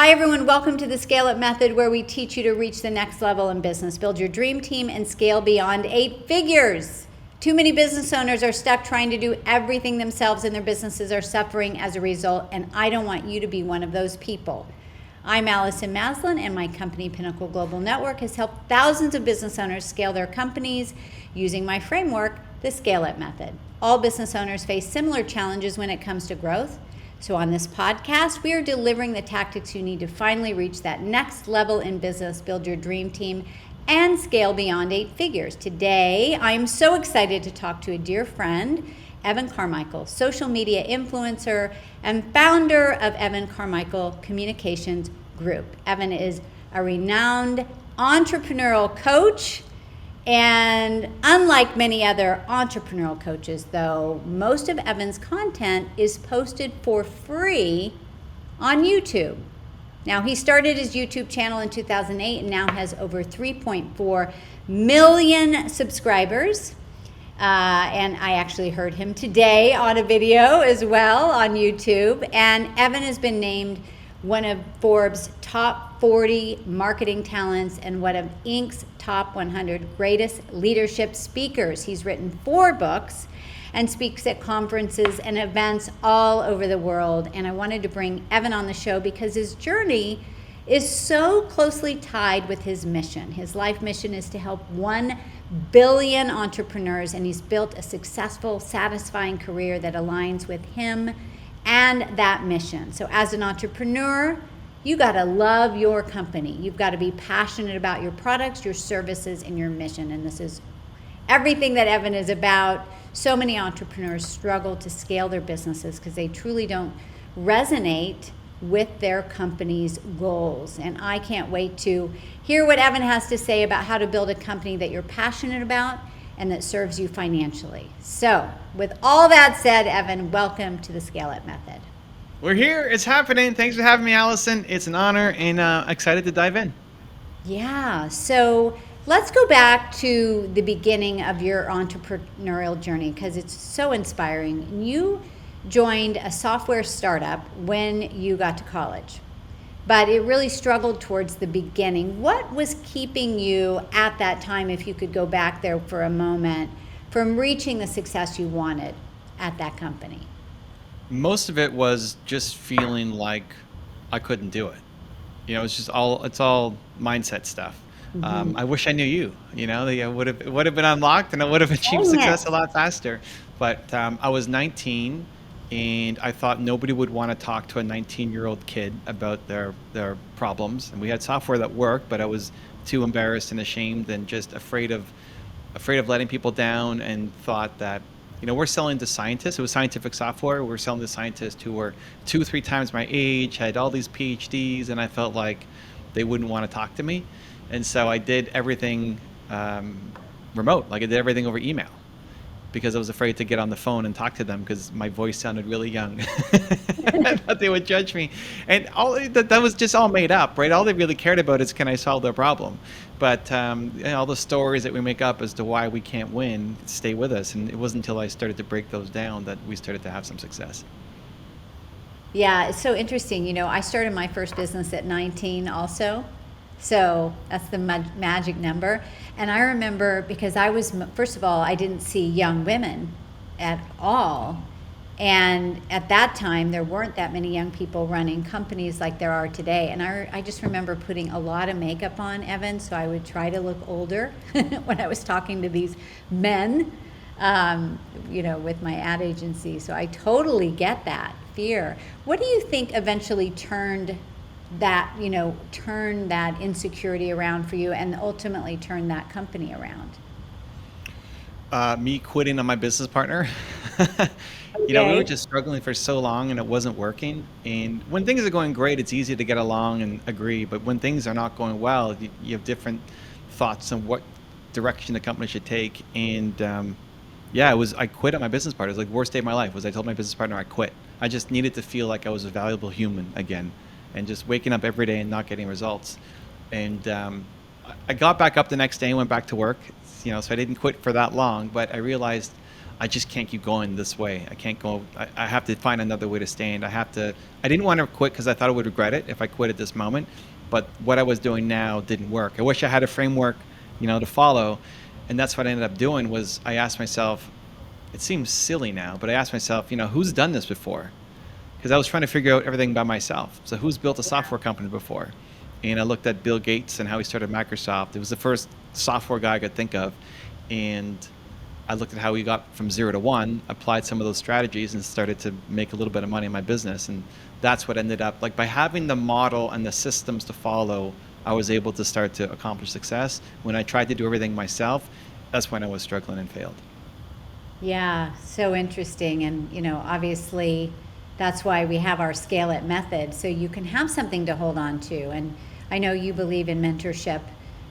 Hi everyone, welcome to the Scale Up Method, where we teach you to reach the next level in business, build your dream team, and scale beyond 8 figures. Too many business owners are stuck trying to do everything themselves, and their businesses are suffering as a result, and I don't want you to be one of those people. I'm Allison Maslan, and my company, Pinnacle Global Network, has helped thousands of business owners scale their companies using my framework, the Scale Up Method. All business owners face similar challenges when it comes to growth. So on this podcast, we are delivering the tactics you need to finally reach that next level in business, build your dream team, and scale beyond 8 figures. Today, I'm so excited to talk to a dear friend, Evan Carmichael, social media influencer and founder of Evan Carmichael Communications Group. Evan is a renowned entrepreneurial coach. And unlike many other entrepreneurial coaches, though, most of Evan's content is posted for free on YouTube. Now, he started his YouTube channel in 2008 and now has over 3.4 million subscribers. And I actually heard him today on a video as well on YouTube. And Evan has been named one of Forbes' top 40 marketing talents and one of Inc.'s top 100 greatest leadership speakers. He's written 4 books and speaks at conferences and events all over the world. And I wanted to bring Evan on the show because his journey is so closely tied with his mission. His life mission is to help 1 billion entrepreneurs, and he's built a successful, satisfying career that aligns with him and that mission. So as an entrepreneur, you got to love your company. You've got to be passionate about your products, your services, and your mission. And this is everything that Evan is about. So many entrepreneurs struggle to scale their businesses because they truly don't resonate with their company's goals. And I can't wait to hear what Evan has to say about how to build a company that you're passionate about and that serves you financially. So with all that said, Evan, welcome to the Scale Up Method. We're here. It's happening. Thanks for having me, Allison. It's an honor and excited to dive in. Yeah. So let's go back to the beginning of your entrepreneurial journey because it's so inspiring. You joined a software startup when you got to college, but it really struggled towards the beginning. What was keeping you at that time, if you could go back there for a moment, from reaching the success you wanted at that company? Most of it was just feeling like I couldn't do it. It's all mindset stuff. I wish I knew you. It would have been unlocked, and I would have achieved success a lot faster. But I was 19, and I thought nobody would want to talk to a 19-year-old kid about their problems. And we had software that worked, but I was too embarrassed and ashamed and just afraid of letting people down, and thought that we're selling to scientists. It was scientific software. We're selling to scientists who were 2-3 times my age, had all these PhDs, and I felt like they wouldn't want to talk to me. And so I did everything remote. Like I did everything over email because I was afraid to get on the phone and talk to them because my voice sounded really young. I thought they would judge me. And all that was just all made up, right? All they really cared about is, can I solve their problem? But all the stories that we make up as to why we can't win stay with us. And it wasn't until I started to break those down that we started to have some success. Yeah, it's so interesting. I started my first business at 19 also. So that's the magic number. And I remember because first of all, I didn't see young women at all. And at that time, there weren't that many young people running companies like there are today. And I just remember putting a lot of makeup on, Evan, so I would try to look older when I was talking to these men, with my ad agency. So I totally get that fear. What do you think eventually turned that insecurity around for you and ultimately turn that company around? Me quitting on my business partner. We were just struggling for so long and it wasn't working. And when things are going great, it's easy to get along and agree. But when things are not going well, you have different thoughts on what direction the company should take. And I quit on my business partner. It was like the worst day of my life. I told my business partner I quit. I just needed to feel like I was a valuable human again. And just waking up every day and not getting results. And I got back up the next day and went back to work. So I didn't quit for that long, but I realized I just can't keep going this way. I can't go. I have to find another way to stand. I didn't want to quit because I thought I would regret it if I quit at this moment. But what I was doing now didn't work. I wish I had a framework, to follow. And that's what I ended up doing was I asked myself, it seems silly now, but I asked myself, who's done this before? Because I was trying to figure out everything by myself. So who's built a software company before? And I looked at Bill Gates and how he started Microsoft. It was the first software guy I could think of. And I looked at how he got from 0 to 1, applied some of those strategies, and started to make a little bit of money in my business. And that's what ended up, like by having the model and the systems to follow, I was able to start to accomplish success. When I tried to do everything myself, that's when I was struggling and failed. Yeah, so interesting. And, obviously that's why we have our Scale It method, so you can have something to hold on to. And I know you believe in mentorship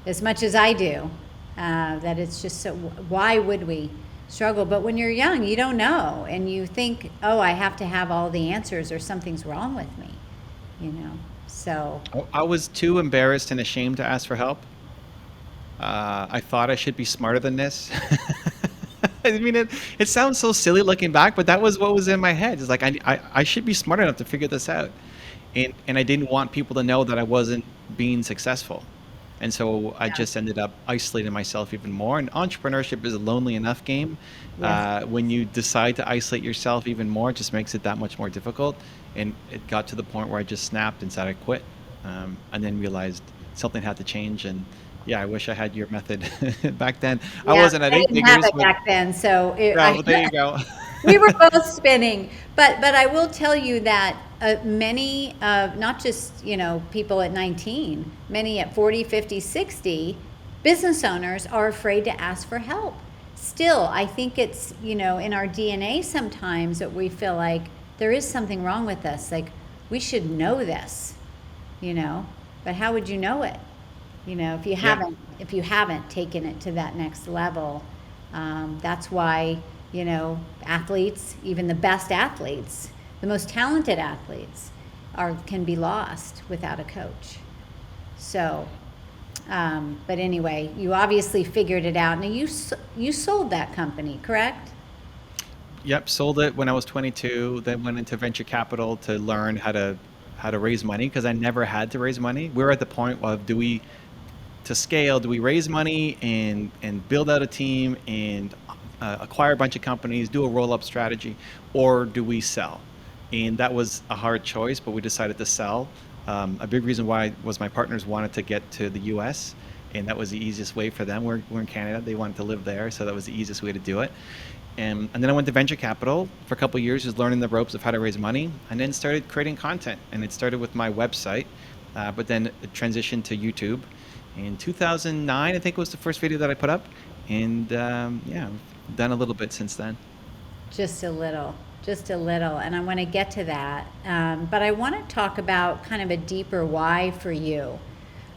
as much as I do, that it's just so, why would we struggle? But when you're young, you don't know. And you think, oh, I have to have all the answers or something's wrong with me, So, I was too embarrassed and ashamed to ask for help. I thought I should be smarter than this. I mean, it sounds so silly looking back, but that was what was in my head. It's like, I should be smart enough to figure this out. And I didn't want people to know that I wasn't being successful. And so I yeah. just ended up isolating myself even more. And entrepreneurship is a lonely enough game. Yes. When you decide to isolate yourself even more, it just makes it that much more difficult. And it got to the point where I just snapped and said I quit. And then realized something had to change. And yeah, I wish I had your method back then. I Yeah, wasn't at I eight didn't have figures, it but back then, so well, there you go. we were both spinning. But I will tell you that many, not just people at 19, many at 40, 50, 60, business owners are afraid to ask for help. Still, I think it's in our DNA sometimes that we feel like there is something wrong with us. Like we should know this, but how would you know it? If you Yeah. haven't taken it to that next level. That's why athletes, even the best athletes, the most talented athletes, can be lost without a coach. So, but anyway, you obviously figured it out. Now you sold that company, correct? Yep, sold it when I was 22, then went into venture capital to learn how to raise money because I never had to raise money. We were at the point of to scale, do we raise money and build out a team and acquire a bunch of companies, do a roll-up strategy, or do we sell? And that was a hard choice, but we decided to sell. A big reason why was my partners wanted to get to the US, and that was the easiest way for them. We're in Canada, they wanted to live there, so that was the easiest way to do it. And then I went to venture capital for a couple of years, just learning the ropes of how to raise money, and then started creating content. And it started with my website, but then it transitioned to YouTube. In 2009, I think was the first video that I put up, and yeah, I've done a little bit since then. Just a little, and I want to get to that. But I want to talk about kind of a deeper why for you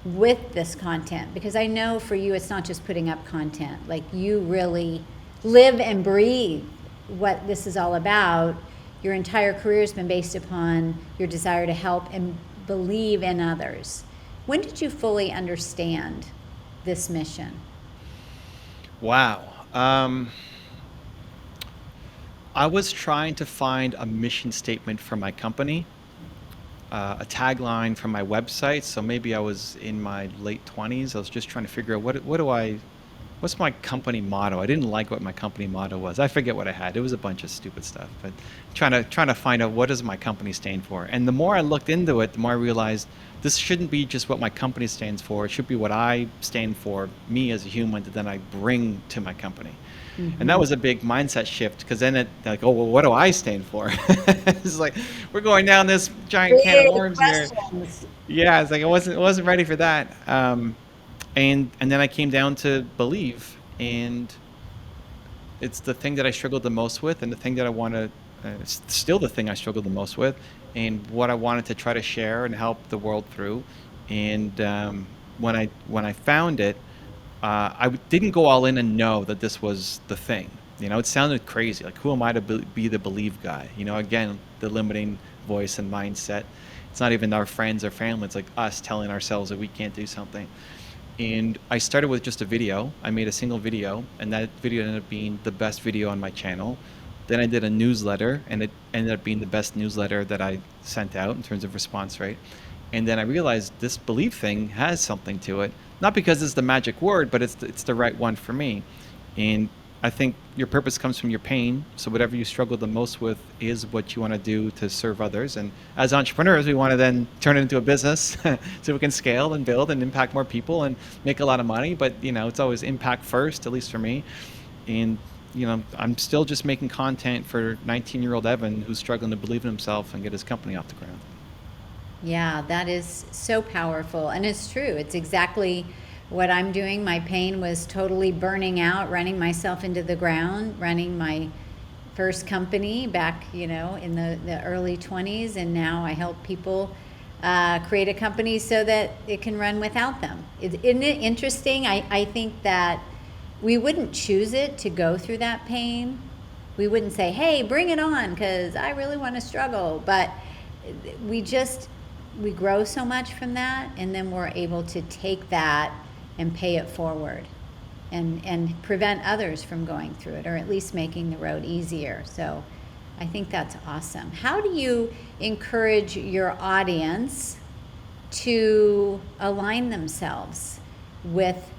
with this content, because I know for you it's not just putting up content. Like you really live and breathe what this is all about. Your entire career has been based upon your desire to help and believe in others. When did you fully understand this mission? Wow. I was trying to find a mission statement for my company, a tagline for my website. So maybe I was in my late 20s. I was just trying to figure out what's my company motto. I didn't like what my company motto was. I forget what I had. It was a bunch of stupid stuff. But trying to find out what does my company stand for. And the more I looked into it, the more I realized this shouldn't be just what my company stands for. It should be what I stand for, me as a human, that then I bring to my company. And that was a big mindset shift because then oh, well, what do I stand for? It's like we're going down this giant can of Big worms here. questions. Yeah, it's like I wasn't ready for that. And then I came down to believe, and it's the thing that I struggled the most with, and the thing that I want to, it's still the thing I struggled the most with, and what I wanted to try to share and help the world through. And when I found it, I didn't go all in and know that this was the thing. It sounded crazy. Like, who am I to be the believe guy? Again, the limiting voice and mindset. It's not even our friends or family. It's like us telling ourselves that we can't do something. And I started with just a video. I made a single video, and that video ended up being the best video on my channel. Then I did a newsletter, and it ended up being the best newsletter that I sent out in terms of response rate. And then I realized this belief thing has something to it. Not because it's the magic word, but it's the right one for me. And I think your purpose comes from your pain. So whatever you struggle the most with is what you want to do to serve others. And as entrepreneurs, we want to then turn it into a business so we can scale and build and impact more people and make a lot of money. But it's always impact first, at least for me. And I'm still just making content for 19-year-old Evan who's struggling to believe in himself and get his company off the ground. Yeah, that is so powerful. And it's true. It's exactly what I'm doing. My pain was totally burning out, running myself into the ground, running my first company back, in the early 20s. And now I help people create a company so that it can run without them. Isn't it interesting? I think that we wouldn't choose it to go through that pain. We wouldn't say, hey, bring it on, because I really want to struggle. But we grow so much from that, and then we're able to take that and pay it forward and prevent others from going through it, or at least making the road easier. So I think that's awesome. How do you encourage your audience to align themselves with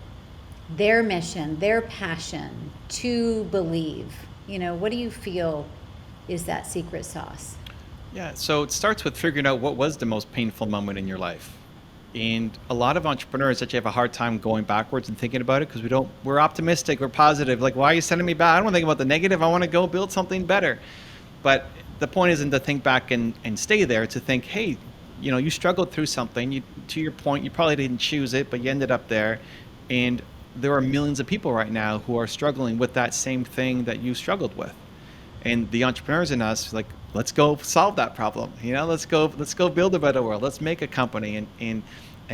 their mission, their passion, to believe? What do you feel is that secret sauce? Yeah, so it starts with figuring out what was the most painful moment in your life. And a lot of entrepreneurs actually have a hard time going backwards and thinking about it because we're optimistic, we're positive. Like, why are you sending me back? I don't want to think about the negative. I want to go build something better. But the point isn't to think back and stay there, to think, hey, you struggled through something. To your point, you probably didn't choose it, but you ended up there. And there are millions of people right now who are struggling with that same thing that you struggled with. And the entrepreneurs in us, like, let's go solve that problem. Let's go build a better world. Let's make a company and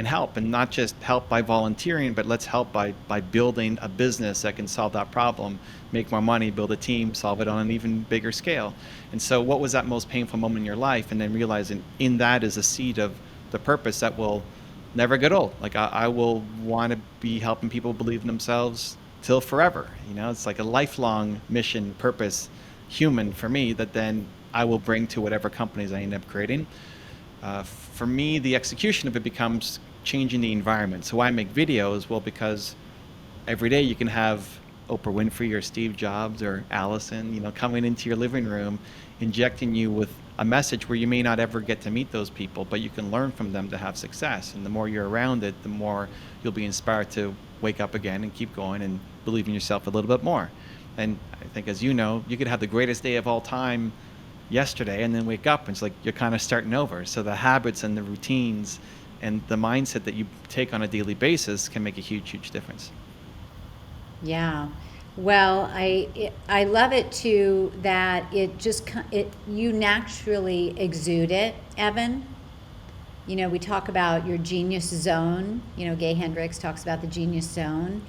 help, and not just help by volunteering, but let's help by building a business that can solve that problem, make more money, build a team, solve it on an even bigger scale. And so what was that most painful moment in your life? And then realizing in that is a seed of the purpose that will never get old. Like, I will want to be helping people believe in themselves till forever. It's like a lifelong mission, purpose, human for me, that then I will bring to whatever companies I end up creating. For me, the execution of it becomes changing the environment. So why I make videos? Well, because every day you can have Oprah Winfrey or Steve Jobs or Allison, coming into your living room, injecting you with a message where you may not ever get to meet those people, but you can learn from them to have success. And the more you're around it, the more you'll be inspired to wake up again and keep going and believe in yourself a little bit more. And I think, as you know, you could have the greatest day of all time yesterday and then wake up and it's like you're kind of starting over. So the habits and the routines and the mindset that you take on a daily basis can make a huge difference. Yeah. Well, I love it too that you naturally exude it, Evan. We talk about your genius zone. Gay Hendricks talks about the genius zone,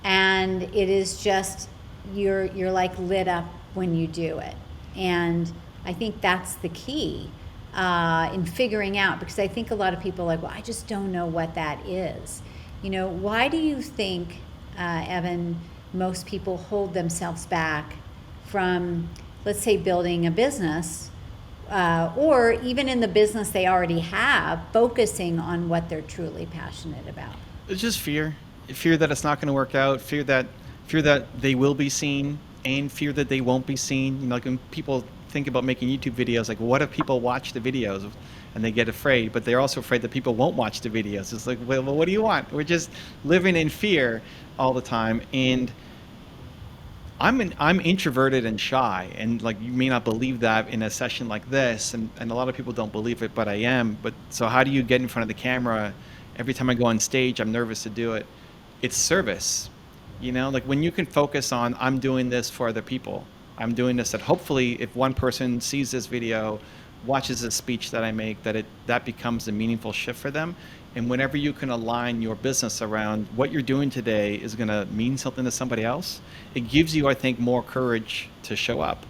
and it is just you're like lit up when you do it. And I think that's the key in figuring out, because I think a lot of people are like, well, I just don't know what that is. Why do you think, Evan, most people hold themselves back from, let's say, building a business, or even in the business they already have, focusing on what they're truly passionate about? It's just fear that it's not going to work out, fear that they will be seen, and fear that they won't be seen. Like, when people think about making YouTube videos, like, what if people watch the videos? And they get afraid, but they're also afraid that people won't watch the videos. It's like, well, what do you want? We're just living in fear all the time. And I'm introverted and shy, and like, you may not believe that in a session like this, and a lot of people don't believe it, but I am. But so how do you get in front of the camera? Every time I go on stage, I'm nervous to do it. It's service. Like, when you can focus on, I'm doing this for other people. I'm doing this that hopefully if one person sees this video, watches the speech that I make, that becomes a meaningful shift for them. And whenever you can align your business around what you're doing today is going to mean something to somebody else, it gives you, I think, more courage to show up.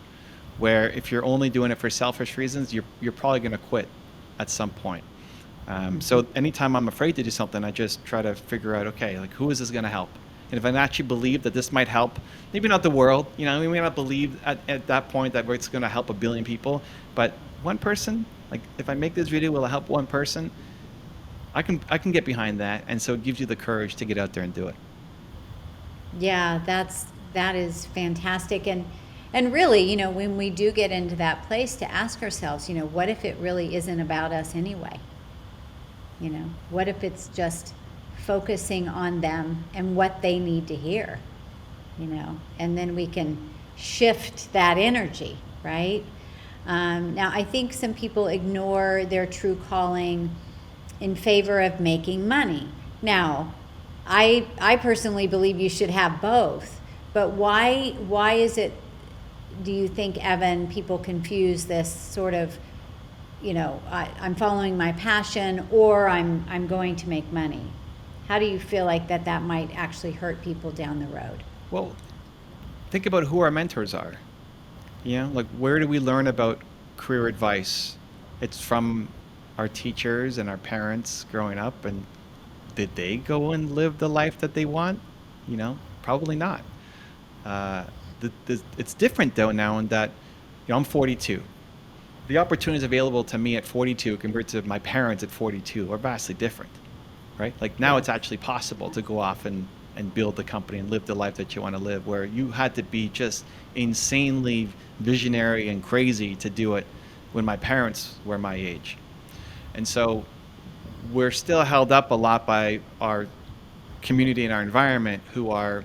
Where if you're only doing it for selfish reasons, you're probably going to quit at some point. So anytime I'm afraid to do something, I just try to figure out, okay, like who is this going to help? And if I actually believe that this might help, maybe not the world, we may not believe at that point that it's going to help a billion people, but one person, like if I make this video, will it help one person? I can get behind that, and so it gives you the courage to get out there and do it. Yeah, that is fantastic. And really, when we do get into that place to ask ourselves, what if it really isn't about us anyway? What if it's just focusing on them and what they need to hear? And then we can shift that energy, right? Now, I think some people ignore their true calling in favor of making money. Now, I personally believe you should have both, but why is it, do you think, Evan, people confuse this sort of, I'm following my passion or I'm going to make money? How do you feel like that might actually hurt people down the road? Well, think about who our mentors are. Like where do we learn about career advice? It's from our teachers and our parents growing up, and did they go and live the life that they want? Probably not. It's different though now in that, I'm 42. The opportunities available to me at 42 compared to my parents at 42 are vastly different, right? Like now it's actually possible to go off and build the company and live the life that you want to live, where you had to be just insanely visionary and crazy to do it when my parents were my age. And so we're still held up a lot by our community and our environment who are,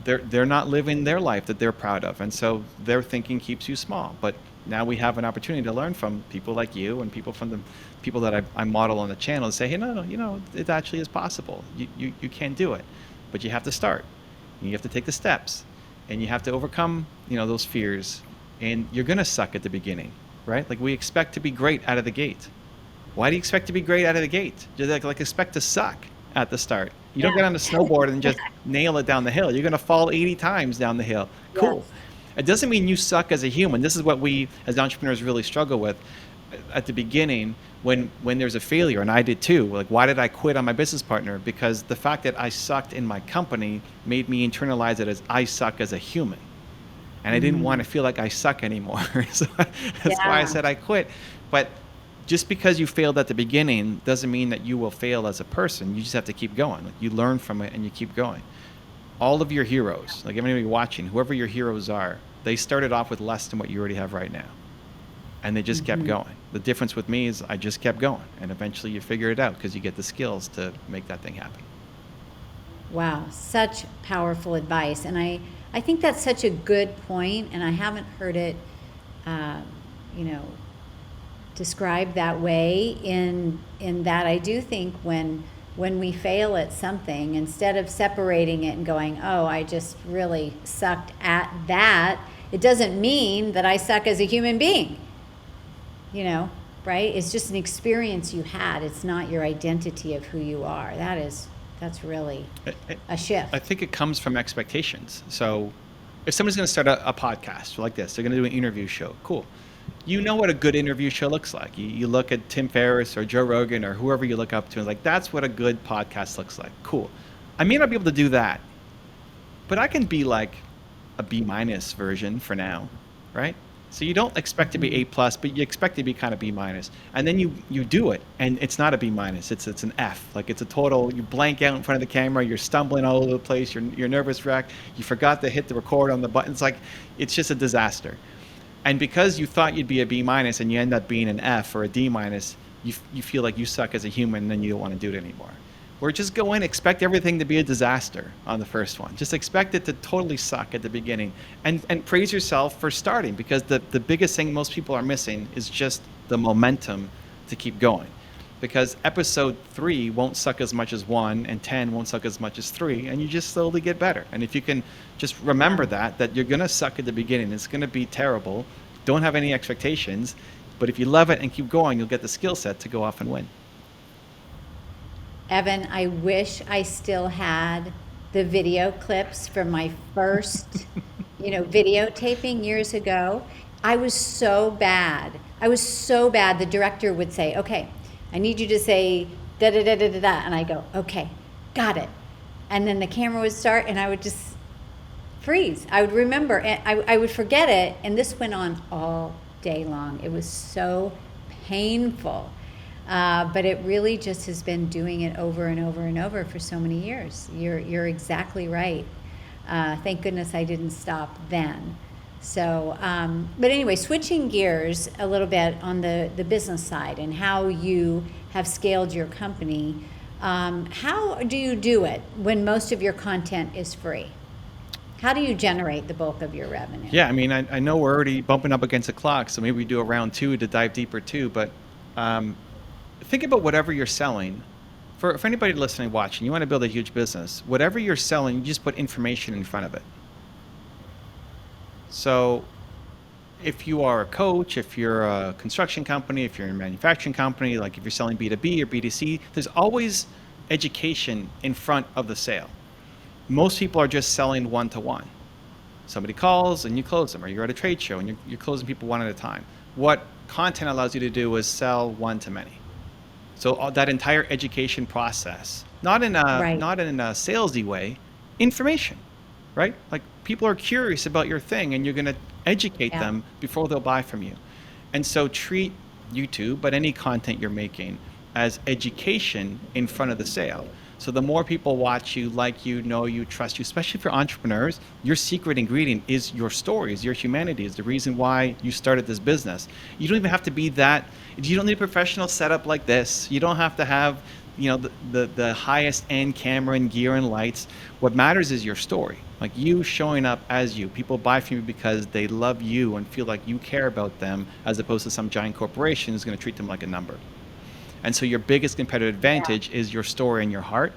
they're not living their life that they're proud of. And so their thinking keeps you small. But now we have an opportunity to learn from people like you and people from the people that I model on the channel and say, hey, no, it actually is possible. You can do it, but you have to start. And you have to take the steps, and you have to overcome, those fears. And you're going to suck at the beginning, right? Like we expect to be great out of the gate. Why do you expect to be great out of the gate? Just like expect to suck at the start. You don't get on a snowboard and just nail it down the hill. You're going to fall 80 times down the hill. Cool. Yes. It doesn't mean you suck as a human. This is what we as entrepreneurs really struggle with at the beginning when there's a failure, and I did too. Like, why did I quit on my business partner? Because the fact that I sucked in my company made me internalize it as I suck as a human. And I didn't want to feel like I suck anymore. So that's why I said I quit. But just because you failed at the beginning doesn't mean that you will fail as a person. You just have to keep going. Like, you learn from it and you keep going. All of your heroes, like anybody watching, whoever your heroes are, they started off with less than what you already have right now. And they just kept going. The difference with me is I just kept going. And eventually you figure it out because you get the skills to make that thing happen. Wow, such powerful advice. And I think that's such a good point, and I haven't heard it, described that way in that I do think when we fail at something, instead of separating it and going, oh, I just really sucked at that, it doesn't mean that I suck as a human being, right? It's just an experience you had. It's not your identity of who you are. That's really a shift. I think it comes from expectations. So if somebody's going to start a podcast like this, they're going to do an interview show. Cool. You know what a good interview show looks like. You look at Tim Ferriss or Joe Rogan or whoever you look up to and like, that's what a good podcast looks like. Cool. I may not be able to do that, but I can be like a B- version for now, right? So you don't expect to be A+, but you expect to be kind of B-. And then you do it, and it's not a B-. It's an F. Like, it's a total, you blank out in front of the camera, you're stumbling all over the place, you're nervous wreck, you forgot to hit the record on the button. It's like, it's just a disaster. And because you thought you'd be a B- and you end up being an F or a D-, you feel like you suck as a human, and then you don't want to do it anymore. Or just go in, expect everything to be a disaster on the first one. Just expect it to totally suck at the beginning. And praise yourself for starting, because the biggest thing most people are missing is just the momentum to keep going. Because episode 3 won't suck as much as 1, and 10 won't suck as much as 3, and you just slowly get better. And if you can just remember that you're gonna suck at the beginning, it's gonna be terrible, don't have any expectations, but if you love it and keep going, you'll get the skill set to go off and win. Evan, I wish I still had the video clips from my first, videotaping years ago. I was so bad. The director would say, okay, I need you to say da da da da da da. And I go, okay, got it. And then the camera would start and I would just freeze. I would remember, and I would forget it. And this went on all day long. It was so painful. But it really just has been doing it over and over and over for so many years. You're exactly right. Thank goodness I didn't stop then. So, but anyway, switching gears a little bit on the business side and how you have scaled your company. How do you do it when most of your content is free? How do you generate the bulk of your revenue? Yeah, I mean, I know we're already bumping up against the clock, so maybe we do a round two to dive deeper too. But think about whatever you're selling. For anybody listening, watching, you want to build a huge business. Whatever you're selling, you just put information in front of it. So if you are a coach, if you're a construction company, if you're a manufacturing company, like if you're selling B2B or B2C, there's always education in front of the sale. Most people are just selling one-to-one. Somebody calls and you close them, or you're at a trade show and you're closing people one at a time. What content allows you to do is sell one-to-many. So that entire education process, not in a salesy way, information, right? Like people are curious about your thing and you're going to educate them before they'll buy from you. And so treat YouTube, but any content you're making, as education in front of the sale. So the more people watch you, like you, know you, trust you, especially for entrepreneurs, your secret ingredient is your stories, your humanity is the reason why you started this business. You don't even have to be that, you don't need a professional setup like this. You don't have to have, the highest end camera and gear and lights. What matters is your story. Like you showing up as you. People buy from you because they love you and feel like you care about them, as opposed to some giant corporation who's going to treat them like a number. And so your biggest competitive advantage is your story and your heart.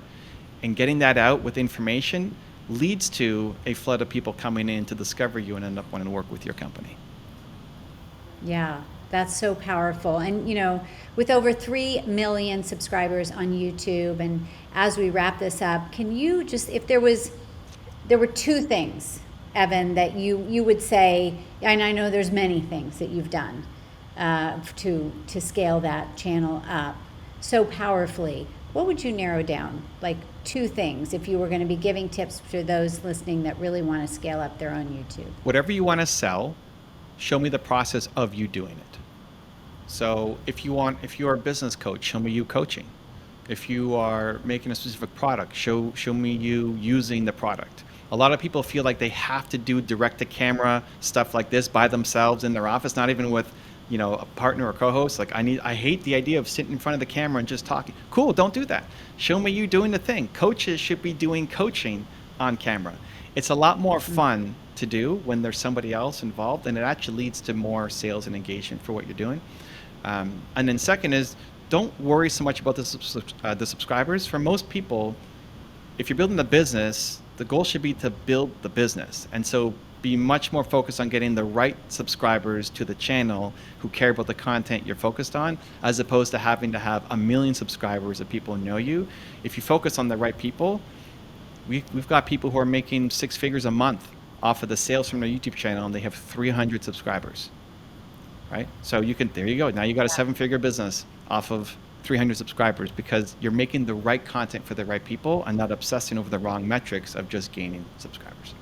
And getting that out with information leads to a flood of people coming in to discover you and end up wanting to work with your company. Yeah, that's so powerful. And, with over 3 million subscribers on YouTube, and as we wrap this up, can you just, if there were two things, Evan, that you would say, and I know there's many things that you've done, to scale that channel up so powerfully, what would you narrow down? Like 2 things, if you were going to be giving tips to those listening that really want to scale up their own YouTube. Whatever you want to sell, show me the process of you doing it. So if you're a business coach, show me you coaching. If you are making a specific product, show me you using the product. A lot of people feel like they have to do direct to camera stuff like this by themselves in their office, not even with a partner or co-host. Like I hate the idea of sitting in front of the camera and just talking. Cool, don't do that. Show me you doing the thing. Coaches should be doing coaching on camera. It's a lot more fun to do when there's somebody else involved, and it actually leads to more sales and engagement for what you're doing. And then second is, don't worry so much about the subscribers. For most people, if you're building the business, the goal should be to build the business. And so be much more focused on getting the right subscribers to the channel who care about the content you're focused on, as opposed to having to have 1 million subscribers that people know you. If you focus on the right people, we've got people who are making 6 figures a month off of the sales from their YouTube channel, and they have 300 subscribers, right? So there you go. Now you got a 7-figure business off of 300 subscribers, because you're making the right content for the right people and not obsessing over the wrong metrics of just gaining subscribers.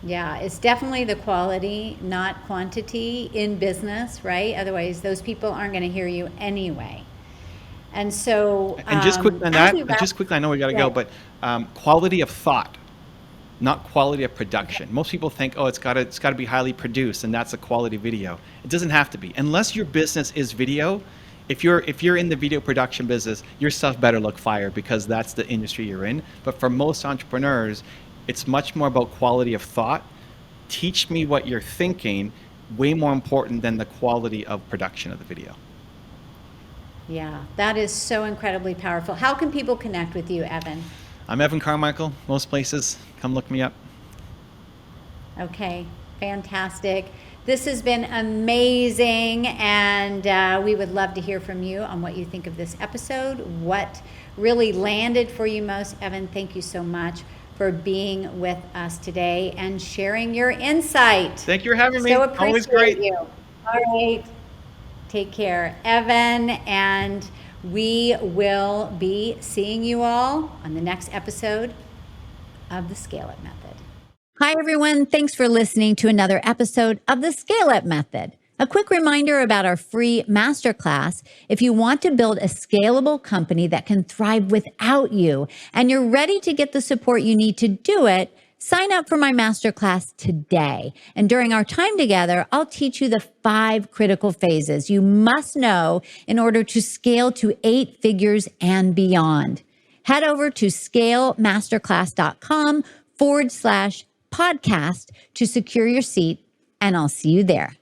Yeah, it's definitely the quality, not quantity in business, right? Otherwise, those people aren't going to hear you anyway. And so, and just quick on that, I know we got to go, but quality of thought, not quality of production. Okay. Most people think, it's got to be highly produced, and that's a quality video. It doesn't have to be, unless your business is video. If you're in the video production business, your stuff better look fire, because that's the industry you're in. But for most entrepreneurs, it's much more about quality of thought. Teach me what you're thinking, way more important than the quality of production of the video. Yeah, that is so incredibly powerful. How can people connect with you, Evan? I'm Evan Carmichael, most places. Come look me up. Okay, fantastic. This has been amazing, and we would love to hear from you on what you think of this episode, what really landed for you most. Evan, thank you so much for being with us today and sharing your insight. Thank you for having me. So appreciate Always great. you. All right. Take care, Evan, and we will be seeing you all on the next episode of the Scale Up Method. Hi, everyone. Thanks for listening to another episode of the Scale Up Method. A quick reminder about our free masterclass. If you want to build a scalable company that can thrive without you, and you're ready to get the support you need to do it, sign up for my masterclass today. And during our time together, I'll teach you the 5 critical phases you must know in order to scale to 8 figures and beyond. Head over to scalemasterclass.com/podcast to secure your seat, and I'll see you there.